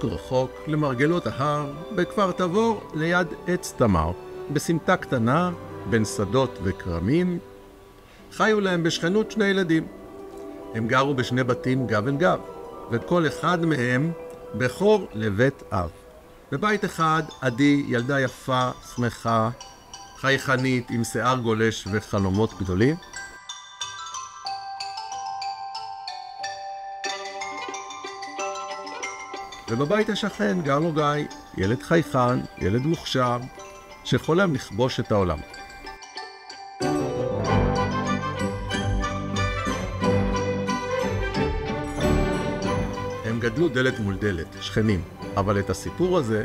רחוק למרגלות ההר, בכפר תבור ליד עץ תמר, בסמטה קטנה בין שדות וקרמים, חיו להם בשכנות שני ילדים. הם גרו בשני בתים גב אל גב, וכל אחד מהם בכור לבית אב. בבית אחד עדי ילדה יפה, שמחה, חייכנית עם שיער גולש וחלומות גדולים. ובבית השכן גר לו גיא, ילד חייכן, ילד מוכשר, שחולם לכבוש את העולם. הם גדלו דלת מול דלת, שכנים, אבל את הסיפור הזה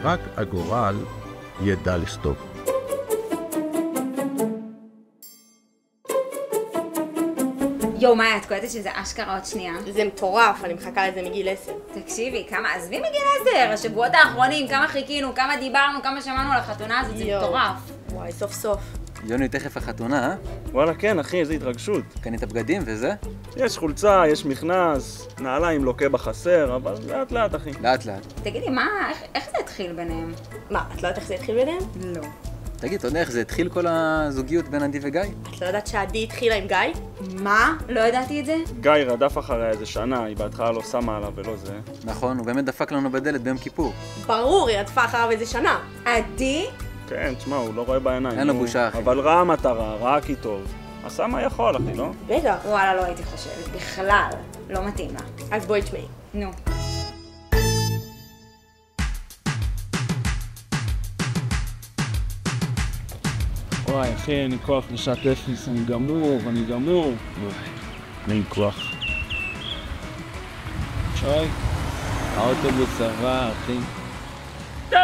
רק הגורל ידע לכתוב. יו, מאיה, את קולטת שזה אשכרה עוד שנייה? זה מטורף, אני מחכה לזה מגיל 10. תקשיבי, כמה, עזבי מגיל 10, השבועות האחרונים, כמה חיכינו, כמה דיברנו, כמה שמענו על החתונה הזאת, זה מטורף. וואי, סוף סוף. יוני, תכף החתונה, אה? וואלה, כן, אחי, איזה התרגשות. קנית בגדים וזה? יש חולצה, יש מכנס, נעליים לוקה בחסר, אבל לאט לאט, אחי. לאט לאט. תגידי, מה, איך זה התחיל ביניהם? מה, את לא יודעת איך זה התחיל ביניהם? לא. תגיד, אתה יודע איך זה התחיל כל הזוגיות בין עדי וגיא? את לא יודעת שעדי התחילה עם גיא? מה? לא ידעתי את זה? גיא רדף אחריה איזה שנה, היא בהתחלה לא שמה עליו ולא זה. נכון, הוא באמת דפק לנו בדלת ביום כיפור. ברור, היא רדפה אחריו איזה שנה. עדי? כן, תשמע, הוא לא רואה בעיניים. אין לו בושה, אחי. אבל ראה מטרה, ראה כי טוב. עשה מה יכול, אחי, לא? רגע. וואלה, לא הייתי חושבת, בכלל, לא מתאים לה. אז בואי תשמעי. נו. וואי, אחי, אין לי כוח לשעת אפס, אני גמור. אין כוח. שוי, האוטובוס עבר, אחי. טוב,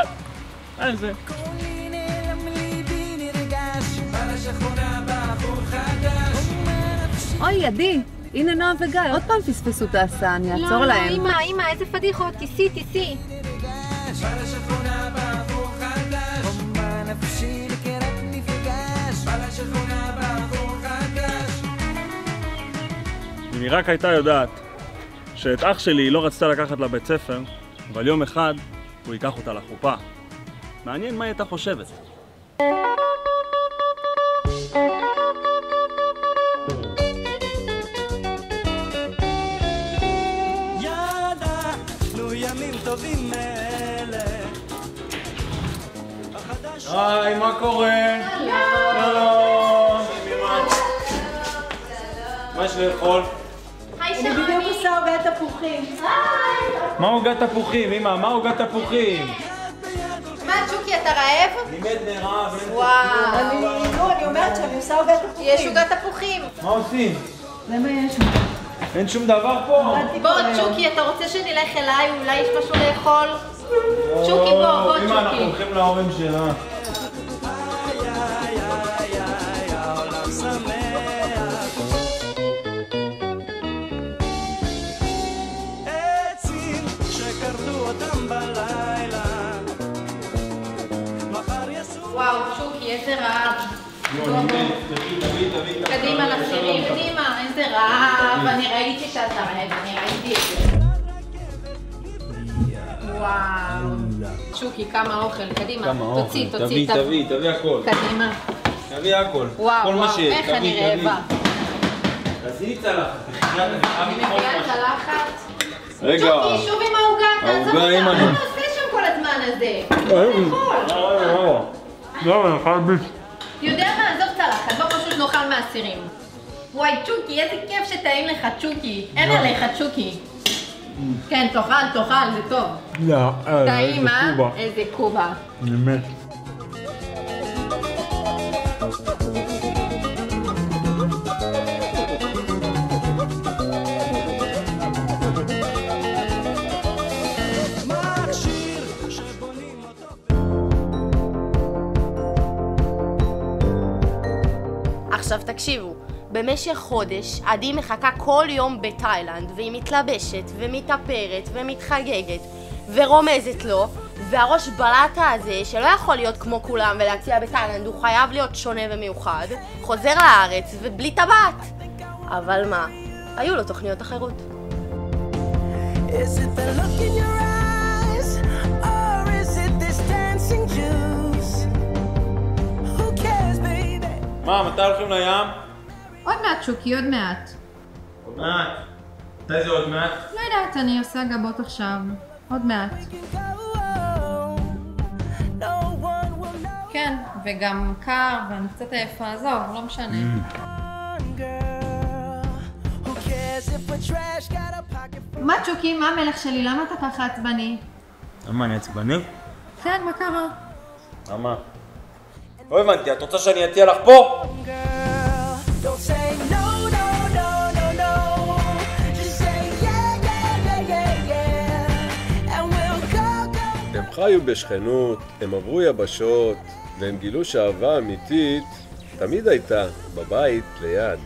אין זה. אוי, עדי, הנה נועה וגיא, עוד פעם פספסו את ההסעה, אני אעצור להם. לא, אמא, איזה פדיחות, תיסי. אם היא רק הייתה יודעת שאת אח שלי היא לא רצתה לקחת לבית ספר, אבל יום אחד הוא ייקח אותה לחופה. מעניין מה היא הייתה חושבת. היי, מה קורה? שלום. מה יש לאכול? אני בדיוק עושה עוגת תפוחים. מה עוגת תפוחים, אמא? מה עוגת תפוחים? מה, צ'וקי, אתה רעב? אני מת מרעב. וואו. אני אומרת שאני עושה עוגת תפוחים. יש עוגת תפוחים. מה עושים? זה מה יש. אין שום דבר פה? בוא, צ'וקי, אתה רוצה שנלך אליי? אולי יש משהו לאכול? צ'וקי, בוא, אמא, אנחנו צ'וקי. הולכים להורים שלה. וואו, צ'וקי, איזה רעב. קדימה לסירים, קדימה, איזה רעב. אני ראיתי שאתה רעב, אני ראיתי את זה. וואו. צ'וקי, כמה אוכל, קדימה. תוציא. תביא הכל. קדימה. תביא הכל. וואו, איך אני רעבה. תעשי צלחת. אני מביאה צלחת. רגע. צ'וקי, שוב עם העוגה, תעזוב אותה. העוגה, מה אתה עושה שם כל הזמן הזה? לא, אני חייב ביט. יודע מה, עזוב צלחת, בוא פשוט נאכל מהסירים. וואי, צ'וקי, איזה כיף שטעים לך, צ'וקי. אין עליך, צ'וקי. כן, תאכל, זה טוב. לא, טעים, אה? איזה קובה. אני מת. עכשיו תקשיבו, במשך חודש עדי מחכה כל יום בתאילנד והיא מתלבשת ומתאפרת ומתחגגת ורומזת לו, והראש בלטה הזה שלא יכול להיות כמו כולם ולהציע בתאילנד, הוא חייב להיות שונה ומיוחד, חוזר לארץ ובלי טבעת. אבל מה? היו לו תוכניות אחרות. Is it the look in your eyes? מה, מתי הולכים לים? עוד מעט שוקי, עוד מעט. עוד מעט. מתי זה עוד מעט? לא יודעת, אני עושה גבות עכשיו. עוד מעט. כן, וגם קר, ואני קצת עייפה, עזוב, לא משנה. מה צ'וקי, מה המלך שלי? למה אתה ככה עצבני? למה, אני עצבני? כן, מה קרה? למה? לא הבנתי, את רוצה שאני אטיע לך פה? הם חיו בשכנות, הם עברו יבשות, והם גילו שאהבה אמיתית תמיד הייתה בבית ליד.